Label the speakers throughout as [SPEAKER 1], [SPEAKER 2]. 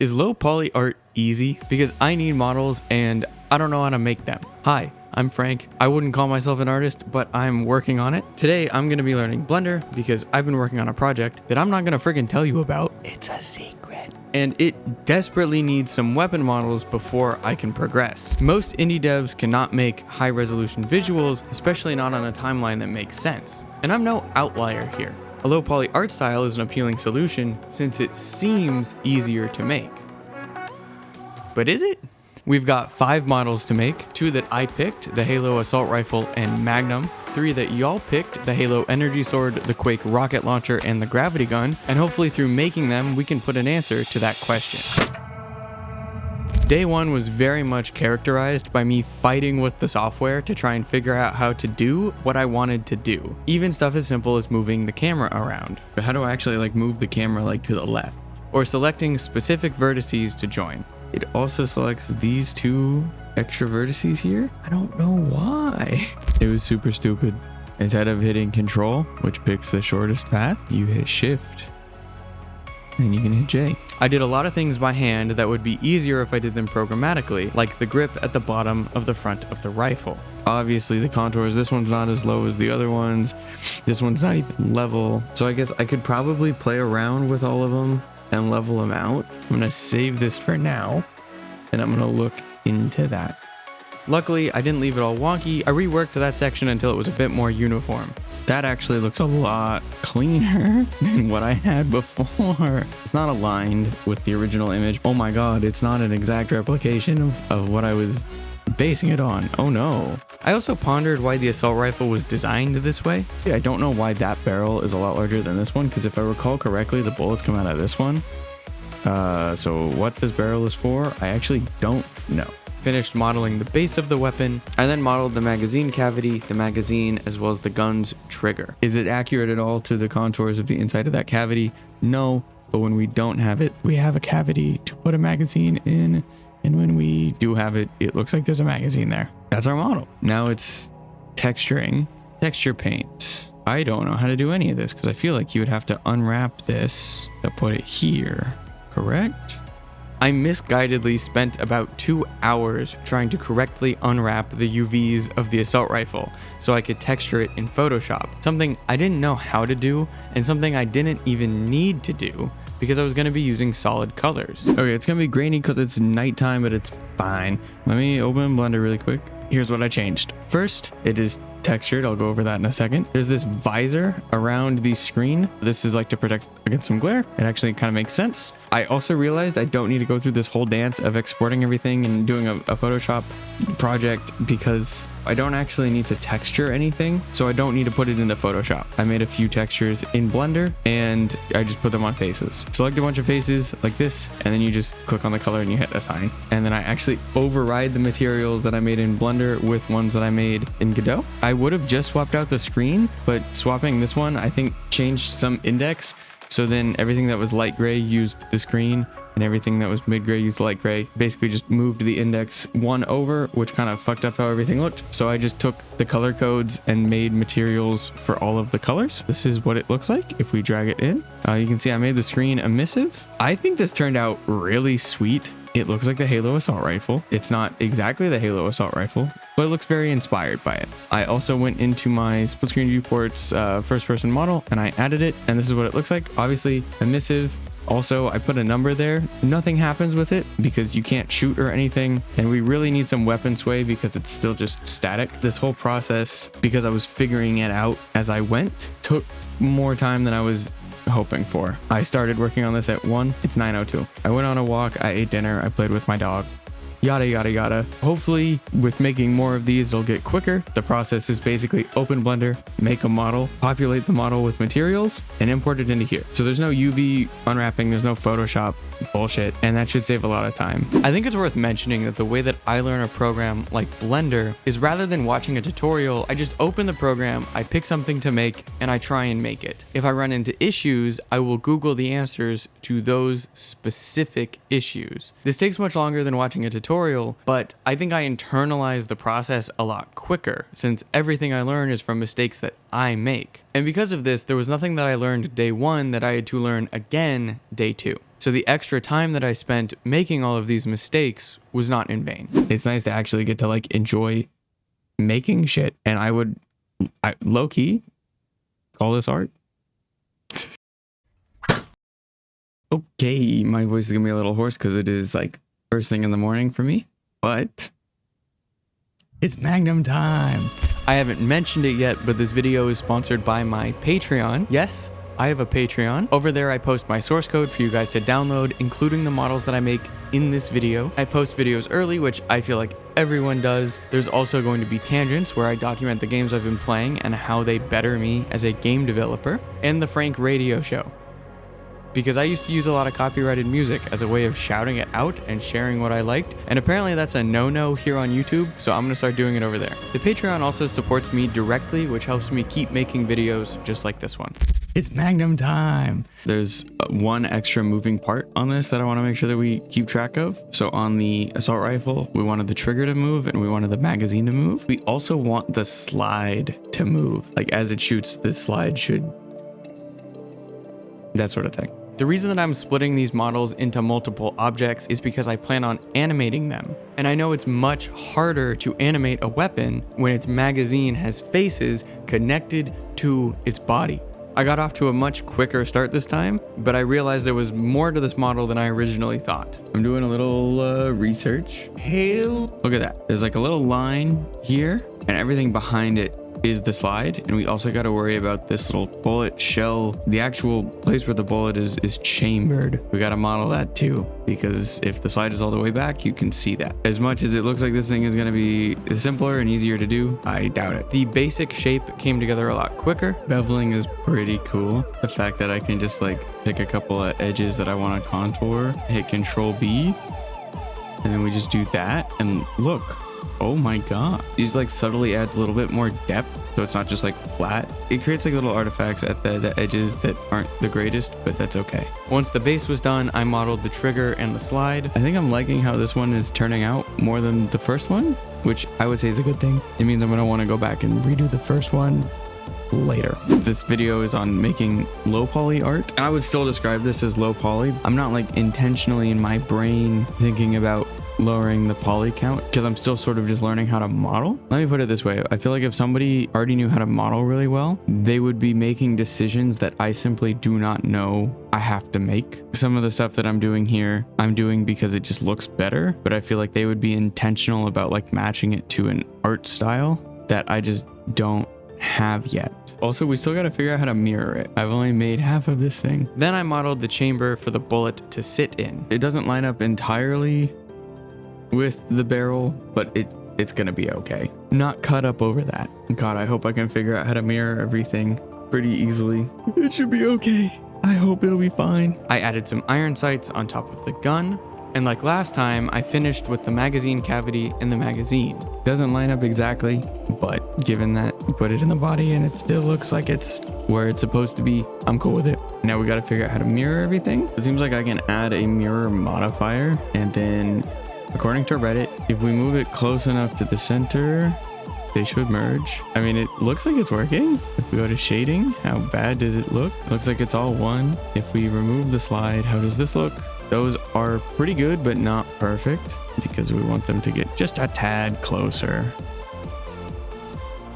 [SPEAKER 1] Is low poly art easy? Because I need models and I don't know how to make them. Hi, I'm Frank. I wouldn't call myself an artist, but I'm working on it. Today, I'm gonna be learning Blender because I've been working on a project that I'm not gonna friggin' tell you about. It's a secret. And it desperately needs some weapon models before I can progress. Most indie devs cannot make high resolution visuals, especially not on a timeline that makes sense. And I'm no outlier here. A low poly art style is an appealing solution since it seems easier to make. But is it? We've got 5 models to make, 2 that I picked, the Halo Assault Rifle and Magnum, 3 that y'all picked, the Halo Energy Sword, the Quake Rocket Launcher, and the Gravity Gun, and hopefully through making them, we can put an answer to that question. Day 1 was very much characterized by me fighting with the software to try and figure out how to do what I wanted to do. Even stuff as simple as moving the camera around. But how do I actually move the camera to the left? Or selecting specific vertices to join. It also selects these 2 extra vertices here. I don't know why. It was super stupid. Instead of hitting Control, which picks the shortest path, you hit Shift. And you can hit J. I did a lot of things by hand that would be easier if I did them programmatically, like the grip at the bottom of the front of the rifle. Obviously the contours, this one's not as low as the other ones. This one's not even level. So I guess I could probably play around with all of them and level them out. I'm gonna save this for now, and I'm gonna look into that. Luckily, I didn't leave it all wonky. I reworked that section until it was a bit more uniform. That actually looks a lot cleaner than what I had before. It's not aligned with the original image. Oh my god, it's not an exact replication of what I was basing it on. Oh no. I also pondered why the assault rifle was designed this way. I don't know why that barrel is a lot larger than this one, because if I recall correctly, the bullets come out of this one. So what this barrel is for, I actually don't know. Finished modeling the base of the weapon. I then modeled the magazine cavity, the magazine, as well as the gun's trigger. Is it accurate at all to the contours of the inside of that cavity? No, but when we don't have it, we have a cavity to put a magazine in. And when we do have it, it looks like there's a magazine there. That's our model. Now it's texturing, texture paint. I don't know how to do any of this because I feel like you would have to unwrap this to put it here, correct? I misguidedly spent about 2 hours trying to correctly unwrap the UVs of the assault rifle so I could texture it in Photoshop, something I didn't know how to do and something I didn't even need to do because I was going to be using solid colors. Okay, it's going to be grainy because it's nighttime, but it's fine. Let me open Blender really quick. Here's what I changed. First, it is textured. I'll go over that in a second. There's this visor around the screen. This is to protect against some glare. It actually kind of makes sense. I also realized I don't need to go through this whole dance of exporting everything and doing a Photoshop project because I don't actually need to texture anything. So I don't need to put it into Photoshop. I made a few textures in Blender and I just put them on faces. Select a bunch of faces like this, and then you just click on the color and you hit assign. And then I actually override the materials that I made in Blender with ones that I made in Godot. I would have just swapped out the screen, but swapping this one, I think changed some index. So then everything that was light gray used the screen and everything that was mid gray used light gray. Basically just moved the index 1 over, which kind of fucked up how everything looked. So I just took the color codes and made materials for all of the colors. This is what it looks like if we drag it in. You can see I made the screen emissive. I think this turned out really sweet. It looks like the Halo Assault Rifle. It's not exactly the Halo Assault Rifle, but it looks very inspired by it. I also went into my split screen viewports first person model and I added it, and this is what it looks like. Obviously emissive. Also, I put a number there. Nothing happens with it because you can't shoot or anything, and we really need some weapon sway because it's still just static. This whole process, because I was figuring it out as I went, took more time than I was hoping for. I started working on this at 1. It's 9:02. I went on a walk, I ate dinner, I played with my dog. Yada yada yada. Hopefully with making more of these it'll get quicker. The process is basically open Blender, make a model, populate the model with materials, and import it into here. So there's no UV unwrapping, there's no Photoshop bullshit, and that should save a lot of time. I think it's worth mentioning that the way that I learn a program like Blender is rather than watching a tutorial, I just open the program, I pick something to make, and I try and make it. If I run into issues, I will Google the answers to those specific issues. This takes much longer than watching a tutorial, but I think I internalize the process a lot quicker since everything I learn is from mistakes that I make. And because of this, there was nothing that I learned day 1 that I had to learn again day 2. So the extra time that I spent making all of these mistakes was not in vain. It's nice to actually get to like enjoy making shit. And I low key call this art. Okay, my voice is gonna be a little hoarse because it is like first thing in the morning for me, but it's Magnum time. I haven't mentioned it yet, but this video is sponsored by my Patreon. Yes, I have a Patreon. Over there, I post my source code for you guys to download, including the models that I make in this video. I post videos early, which I feel like everyone does. There's also going to be tangents where I document the games I've been playing and how they better me as a game developer, and the Frank radio show. Because I used to use a lot of copyrighted music as a way of shouting it out and sharing what I liked, and apparently that's a no-no here on YouTube, so I'm gonna start doing it over there. The Patreon also supports me directly, which helps me keep making videos just like this one. It's Magnum time! There's one extra moving part on this that I wanna make sure that we keep track of. So on the assault rifle, we wanted the trigger to move and we wanted the magazine to move. We also want the slide to move. Like as it shoots, the slide should... that sort of thing. The reason that I'm splitting these models into multiple objects is because I plan on animating them. And I know it's much harder to animate a weapon when its magazine has faces connected to its body. I got off to a much quicker start this time, but I realized there was more to this model than I originally thought. I'm doing a little research. Look at that. There's like a little line here and everything behind it is the slide, and we also got to worry about this little bullet shell. The actual place where the bullet is chambered. We got to model that too, because if the slide is all the way back, you can see that. As much as it looks like this thing is going to be simpler and easier to do, I doubt it. The basic shape came together a lot quicker. Beveling is pretty cool. The fact that I can just like pick a couple of edges that I want to contour, hit Control B, and then we just do that, and look. Oh my god. These like subtly adds a little bit more depth, so it's not just like flat. It creates like little artifacts at the edges that aren't the greatest, but that's okay. Once the base was done, I modeled the trigger and the slide. I think I'm liking how this one is turning out more than the first one, which I would say is a good thing. It means I'm gonna want to go back and redo the first one later. This video is on making low poly art, and I would still describe this as low poly. I'm not like intentionally in my brain thinking about lowering the poly count because I'm still sort of just learning how to model. Let me put it this way. I feel like if somebody already knew how to model really well, they would be making decisions that I simply do not know I have to make. Some of the stuff that I'm doing here, I'm doing because it just looks better, but I feel like they would be intentional about like matching it to an art style that I just don't have yet. Also, we still got to figure out how to mirror it. I've only made half of this thing. Then I modeled the chamber for the bullet to sit in. It doesn't line up entirely with the barrel, but it's gonna be okay. Not cut up over that. God, I hope I can figure out how to mirror everything pretty easily. It should be okay. I hope it'll be fine. I added some iron sights on top of the gun, and like last time, I finished with the magazine cavity in the magazine. Doesn't line up exactly, but given that you put it in the body and it still looks like it's where it's supposed to be, I'm cool with it. Now we gotta figure out how to mirror everything. It seems like I can add a mirror modifier, and then according to Reddit, if we move it close enough to the center, they should merge. I mean, it looks like it's working. If we go to shading, how bad does it look? It looks like it's all one. If we remove the slide, how does this look? Those are pretty good, but not perfect because we want them to get just a tad closer.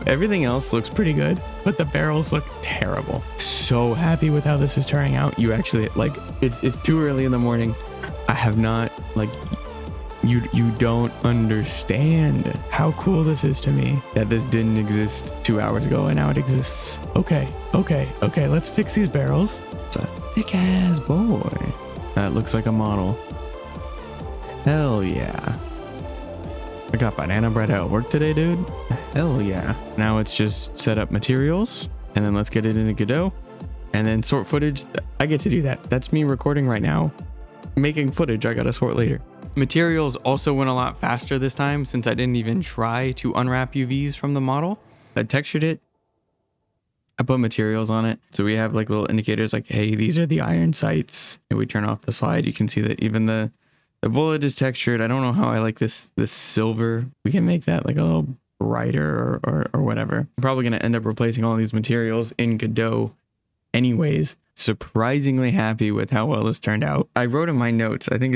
[SPEAKER 1] Everything else looks pretty good, but the barrels look terrible. So happy with how this is turning out. You actually, like, it's too early in the morning. I have not, like, you don't understand how cool this is to me that this didn't exist 2 hours ago and now it exists. Okay, let's fix these barrels. It's a thick ass boy. That looks like a model. Hell yeah. I got banana bread at work today, dude. Hell yeah. Now it's just set up materials and then let's get it into Godot and then sort footage. I get to do that. That's me recording right now, making footage I gotta sort later. Materials also went a lot faster this time since I didn't even try to unwrap UVs from the model. I textured it. I put materials on it. So we have like little indicators like, hey, these are the iron sights. And we turn off the slide. You can see that even the bullet is textured. I don't know how I like this silver. We can make that like a little brighter or whatever. I'm probably going to end up replacing all these materials in Godot anyways. surprisingly happy with how well this turned out. I wrote in my notes, I think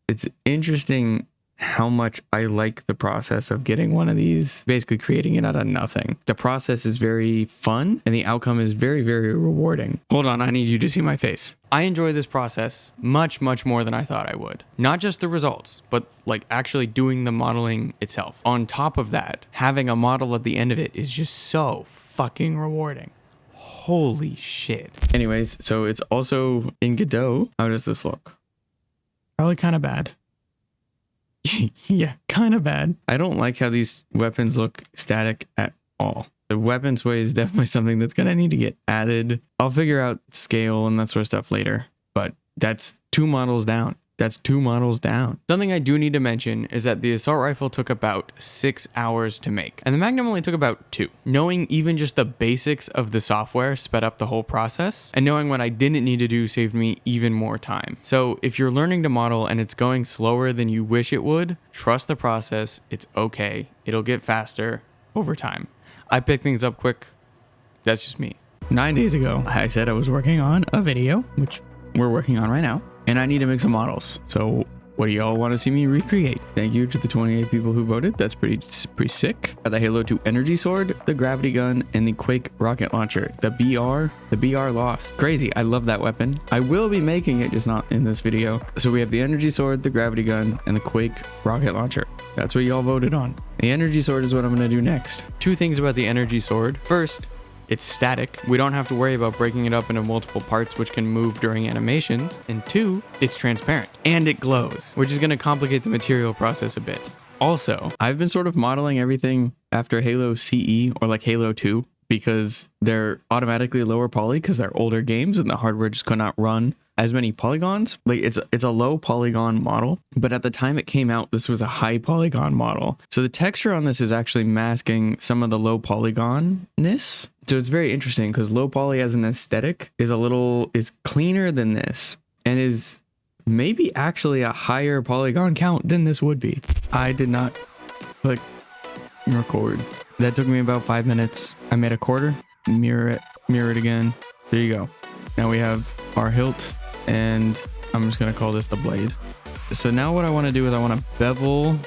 [SPEAKER 1] it's interesting how much I like the process of getting one of these, basically creating it out of nothing. The process is very fun and the outcome is very, very rewarding. Hold on, I need you to see my face. I enjoy this process much, much more than I thought I would. Not just the results, but like actually doing the modeling itself. On top of that, having a model at the end of it is just so fucking rewarding. Holy shit. Anyways, so it's also in Godot. How does this look? Probably kind of bad. Yeah, kind of bad. I don't like how these weapons look static at all. The weapons way is definitely something that's going to need to get added. I'll figure out scale and that sort of stuff later, but that's 2 models down. That's 2 models down. Something I do need to mention is that the assault rifle took about 6 hours to make, and the Magnum only took about 2. Knowing even just the basics of the software sped up the whole process, and knowing what I didn't need to do saved me even more time. So if you're learning to model and it's going slower than you wish it would, trust the process. It's okay. It'll get faster over time. I pick things up quick. That's just me. 9 days ago, I said I was working on a video, which we're working on right now. And I need to make some models. So what do y'all want to see me recreate? Thank you to the 28 people who voted. That's pretty sick. Got the Halo 2 energy sword, the gravity gun, and the Quake rocket launcher. The BR lost. Crazy. I love that weapon. I will be making it, just not in this video. So we have the energy sword, the gravity gun, and the Quake rocket launcher. That's what y'all voted on. The energy sword is what I'm going to do next. 2 things about the energy sword. First, it's static. We don't have to worry about breaking it up into multiple parts which can move during animations. And 2, it's transparent and it glows, which is going to complicate the material process a bit. Also, I've been sort of modeling everything after Halo CE or like Halo 2 because they're automatically lower poly because they're older games and the hardware just could not run as many polygons. Like it's a low polygon model, but at the time it came out, this was a high polygon model. So the texture on this is actually masking some of the low polygonness. So it's very interesting because low poly as an aesthetic is cleaner than this and is maybe actually a higher polygon count than this would be. I did not click record. That took me about 5 minutes. I made a quarter, mirror it again. There you go. Now we have our hilt and I'm just going to call this the blade. So now what I want to do is I want to bevel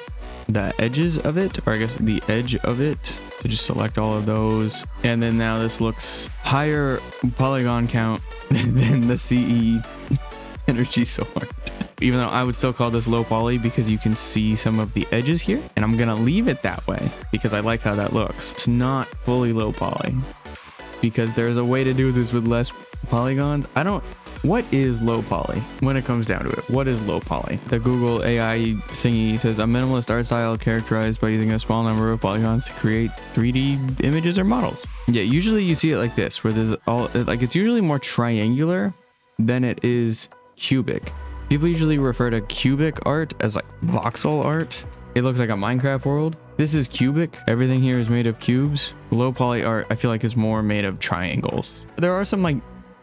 [SPEAKER 1] the edges of it, or I guess the edge of it. So just select all of those. And then now this looks higher polygon count than the CE energy sword. Even though I would still call this low poly because you can see some of the edges here. And I'm going to leave it that way because I like how that looks. It's not fully low poly because there's a way to do this with less polygons. What is low poly when it comes down to it? What is low poly? The Google AI thingy says a minimalist art style characterized by using a small number of polygons to create 3D images or models. Yeah, usually you see it like this, where there's it's usually more triangular than it is cubic. People usually refer to cubic art as like voxel art. It looks like a Minecraft world. This is cubic. Everything here is made of cubes. Low poly art, I feel like, is more made of triangles. There are some like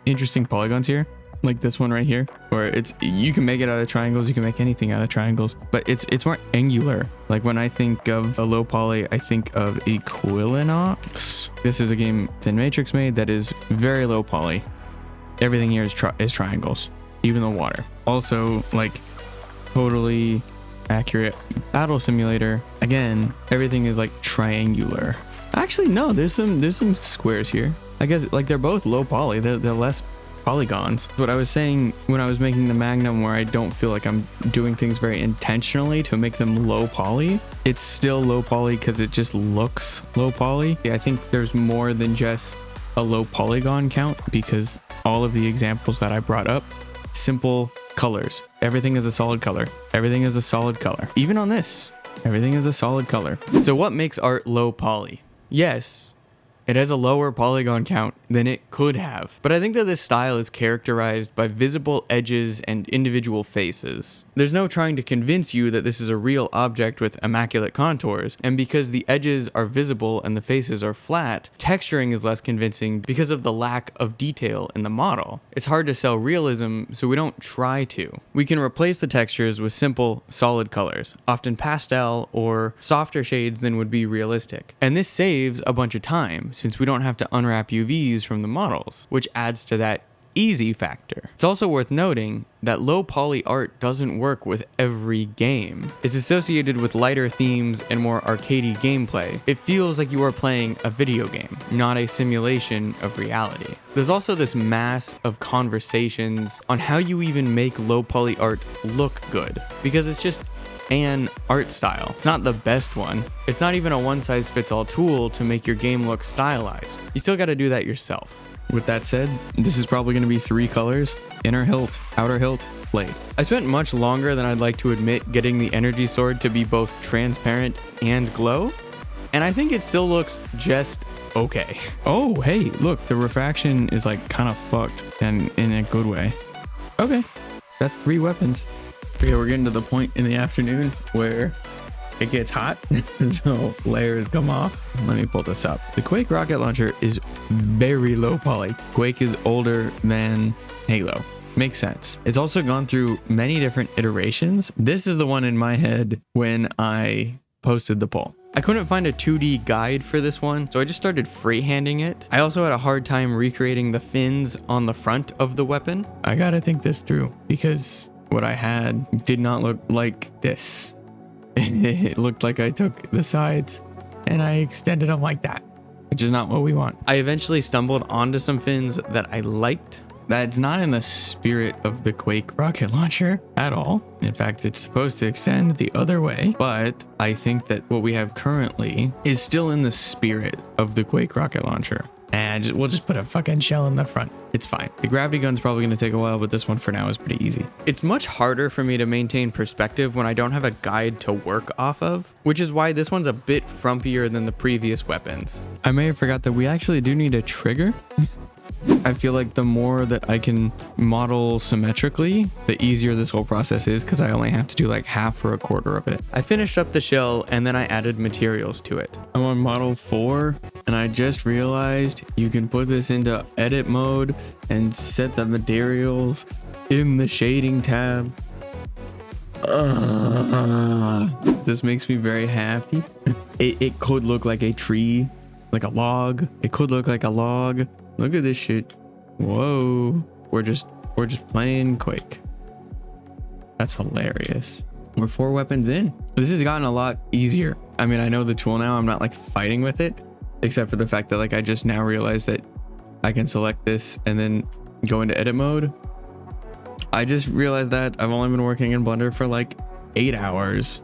[SPEAKER 1] interesting polygons here, like this one right here, where you can make it out of triangles. You can make anything out of triangles, but it's more angular. Like when I think of a low poly, I think of Equilinox. This is a game Thin Matrix made that is very low poly. Everything here is triangles, even the water. Also, like, totally accurate battle simulator. Again, everything is like triangular. Actually, no, there's some squares here. I guess like they're both low poly. They're less polygons. What I was saying when I was making the Magnum, where I don't feel like I'm doing things very intentionally to make them low poly, it's still low poly because it just looks low poly. I think there's more than just a low polygon count because all of the examples that I brought up, simple colors. Everything is a solid color. Everything is a solid color. Even on this, everything is a solid color. So what makes art low poly? Yes, it has a lower polygon count than it could have. But I think that this style is characterized by visible edges and individual faces. There's no trying to convince you that this is a real object with immaculate contours, and because the edges are visible and the faces are flat, texturing is less convincing because of the lack of detail in the model. It's hard to sell realism, so we don't try to. We can replace the textures with simple, solid colors, often pastel or softer shades than would be realistic. And this saves a bunch of time, since we don't have to unwrap UVs from the models, which adds to that easy factor. It's also worth noting that low poly art doesn't work with every game. It's associated with lighter themes and more arcadey gameplay. It feels like you are playing a video game, not a simulation of reality. There's also this mass of conversations on how you even make low poly art look good, because it's just an art style. It's not the best one. It's not even a one-size-fits-all tool to make your game look stylized. You still got to do that yourself. With that said, this is probably going to be 3 colors: inner hilt, outer hilt, blade. I spent much longer than I'd like to admit getting the energy sword to be both transparent and glow, and I think it still looks just okay. Oh, hey, look, the refraction is like kind of fucked, and in a good way. Okay, that's 3 weapons. Okay, we're getting to the point in the afternoon where it gets hot, so layers come off. Let me pull this up. The Quake rocket launcher is very low poly. Quake is older than Halo. Makes sense. It's also gone through many different iterations. This is the one in my head when I posted the poll. I couldn't find a 2D guide for this one, so I just started freehanding it. I also had a hard time recreating the fins on the front of the weapon. I gotta think this through, because what I had did not look like this. It looked like I took the sides and I extended them like that, which is not what we want. I eventually stumbled onto some fins that I liked. That's not in the spirit of the Quake rocket launcher at all. In fact, it's supposed to extend the other way, but I think that what we have currently is still in the spirit of the Quake rocket launcher. And we'll just put a fucking shell in the front. It's fine. The gravity gun's probably going to take a while, but this one for now is pretty easy. It's much harder for me to maintain perspective when I don't have a guide to work off of, which is why this one's a bit frumpier than the previous weapons. I may have forgot that we actually do need a trigger. I feel like the more that I can model symmetrically, the easier this whole process is, because I only have to do like half or a quarter of it. I finished up the shell and then I added materials to it. I'm on model 4 and I just realized you can put this into edit mode and set the materials in the shading tab. This makes me very happy. It could look like a tree, like a log. It could look like a log. Look at this shit. Whoa. We're just playing Quake. That's hilarious. We're 4 weapons in. This has gotten a lot easier. I mean, I know the tool now. I'm not like fighting with it, except for the fact that like I just now realized that I can select this and then go into edit mode. I just realized that I've only been working in Blender for like 8 hours.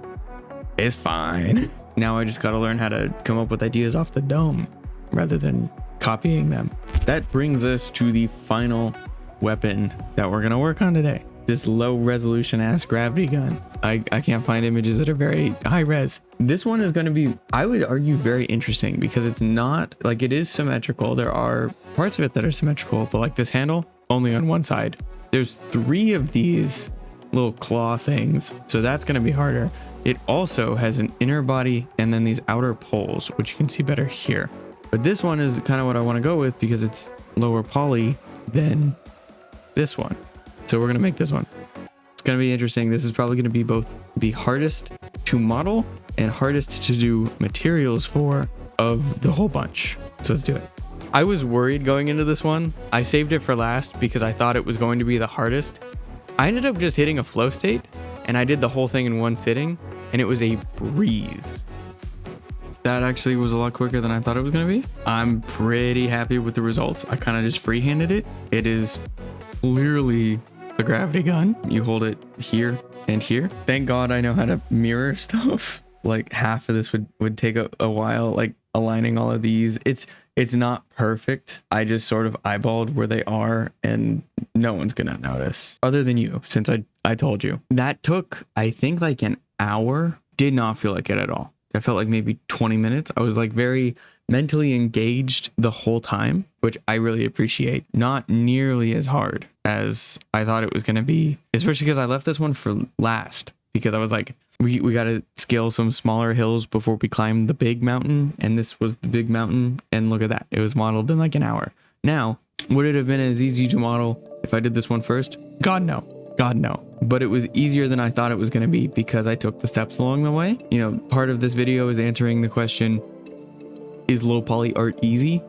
[SPEAKER 1] It's fine. Now I just got to learn how to come up with ideas off the dome rather than copying them. That brings us to the final weapon that we're gonna work on today. This low resolution ass gravity gun. I can't find images that are very high res. This one is gonna be, I would argue, very interesting because it's not like, it is symmetrical. There are parts of it that are symmetrical, but like this handle only on one side. There's 3 of these little claw things, so that's gonna be harder. It also has an inner body and then these outer poles, which you can see better here. But this one is kind of what I want to go with because it's lower poly than this one. So we're going to make this one. It's going to be interesting. This is probably going to be both the hardest to model and hardest to do materials for of the whole bunch. So let's do it. I was worried going into this one. I saved it for last because I thought it was going to be the hardest. I ended up just hitting a flow state and I did the whole thing in one sitting and it was a breeze. That actually was a lot quicker than I thought it was going to be. I'm pretty happy with the results. I kind of just freehanded it. It is clearly the gravity gun. You hold it here and here. Thank God I know how to mirror stuff. Like half of this would take a while, like aligning all of these. It's not perfect. I just sort of eyeballed where they are and no one's going to notice other than you, since I told you. That took, I think, like an hour. Did not feel like it at all. I felt like maybe 20 minutes. I was like very mentally engaged the whole time, which I really appreciate. Not nearly as hard as I thought it was going to be, especially because I left this one for last because I was like, we got to scale some smaller hills before we climb the big mountain. And this was the big mountain. And look at that. It was modeled in like an hour. Now, would it have been as easy to model if I did this one first? God, no. God, no. But it was easier than I thought it was going to be because I took the steps along the way. You know, part of this video is answering the question, is low poly art easy?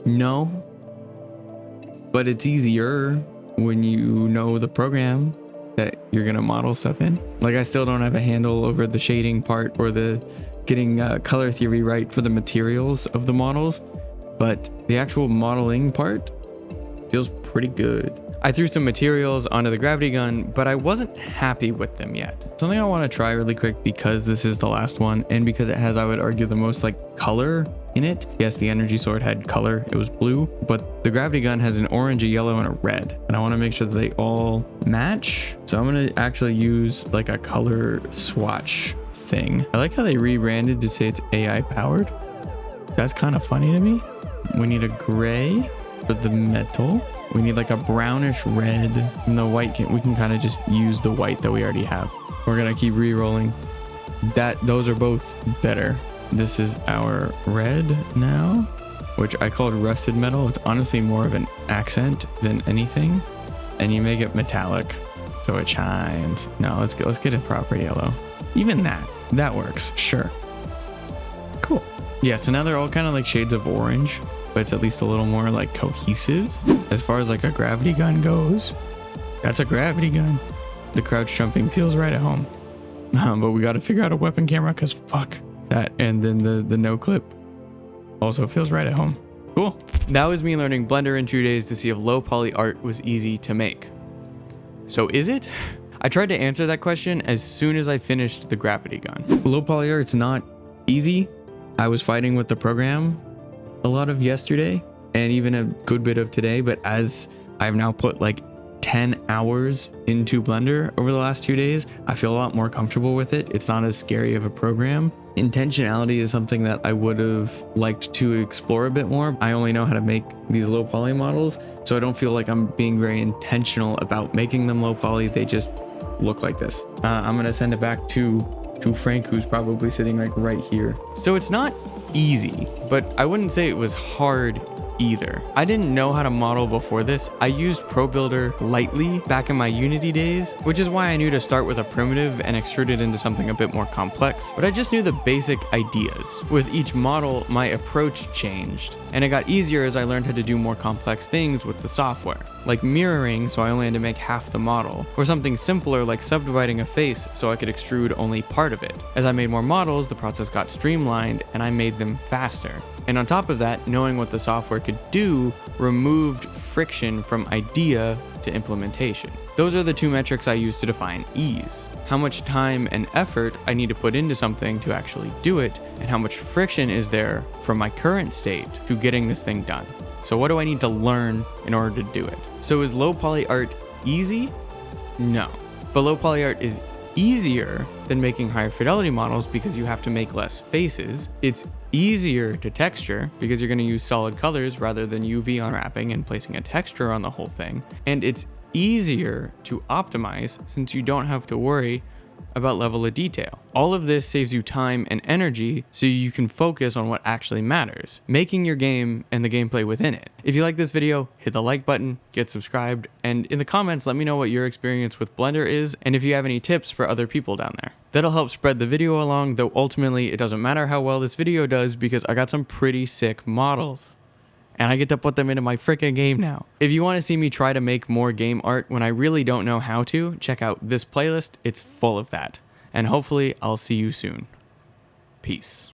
[SPEAKER 1] No. but it's easier when you know the program that you're gonna model stuff in. Like, I still don't have a handle over the shading part or the getting color theory right for the materials of the models, but the actual modeling part feels pretty good. I threw some materials onto the gravity gun, but I wasn't happy with them yet. Something I want to try really quick, because this is the last one and because it has, I would argue, the most like color in it. Yes, the energy sword had color, it was blue, but the gravity gun has an orange, a yellow, and a red, and I want to make sure that they all match. So I'm going to actually use like a color swatch thing. I like how they rebranded to say it's AI powered. That's kind of funny to me. We need a gray for the metal. We need like a brownish red, and the white we can kind of just use the white that we already have. We're gonna keep re-rolling. Those are both better. This is our red now, which I called rusted metal. It's honestly more of an accent than anything, and you make it metallic so it shines. No, let's get a proper yellow. Even that works. Sure. Cool. Yeah, so now they're all kind of like shades of orange, but it's at least a little more like cohesive. As far as like a gravity gun goes, that's a gravity gun. The crouch jumping feels right at home. But we got to figure out a weapon camera, because fuck that. And then the no clip also feels right at home. Cool. That was me learning Blender in 2 days to see if low poly art was easy to make. So is it? I tried to answer that question as soon as I finished the gravity gun. Low poly art's not easy. I was fighting with the program a lot of yesterday and even a good bit of today, but as I've now put like 10 hours into Blender over the last 2 days, I feel a lot more comfortable with it. It's not as scary of a program. Intentionality is something that I would have liked to explore a bit more. I only know how to make these low poly models, so I don't feel like I'm being very intentional about making them low poly. They just look like this. I'm gonna send it back to Frank, who's probably sitting like right here. So it's not easy, but I wouldn't say it was hard either. I didn't know how to model before this. I used Pro Builder lightly back in my Unity days, which is why I knew to start with a primitive and extrude it into something a bit more complex, but I just knew the basic ideas. With each model, my approach changed, and it got easier as I learned how to do more complex things with the software, like mirroring so I only had to make half the model, or something simpler like subdividing a face so I could extrude only part of it. As I made more models, the process got streamlined and I made them faster. And on top of that, knowing what the software could do removed friction from idea to implementation. Those are the two metrics I use to define ease. How much time and effort I need to put into something to actually do it, and how much friction is there from my current state to getting this thing done. So what do I need to learn in order to do it? So is low poly art easy? No. But low poly art is easier than making higher fidelity models because you have to make less faces. It's easier to texture because you're going to use solid colors rather than UV unwrapping and placing a texture on the whole thing. And it's easier to optimize since you don't have to worry about level of detail. All of this saves you time and energy so you can focus on what actually matters, making your game and the gameplay within it. If you like this video, hit the like button, get subscribed, and in the comments let me know what your experience with Blender is and if you have any tips for other people down there. That'll help spread the video along, though ultimately it doesn't matter how well this video does because I got some pretty sick models. And I get to put them into my freaking game now. If you want to see me try to make more game art when I really don't know how to, check out this playlist. It's full of that. And hopefully I'll see you soon. Peace.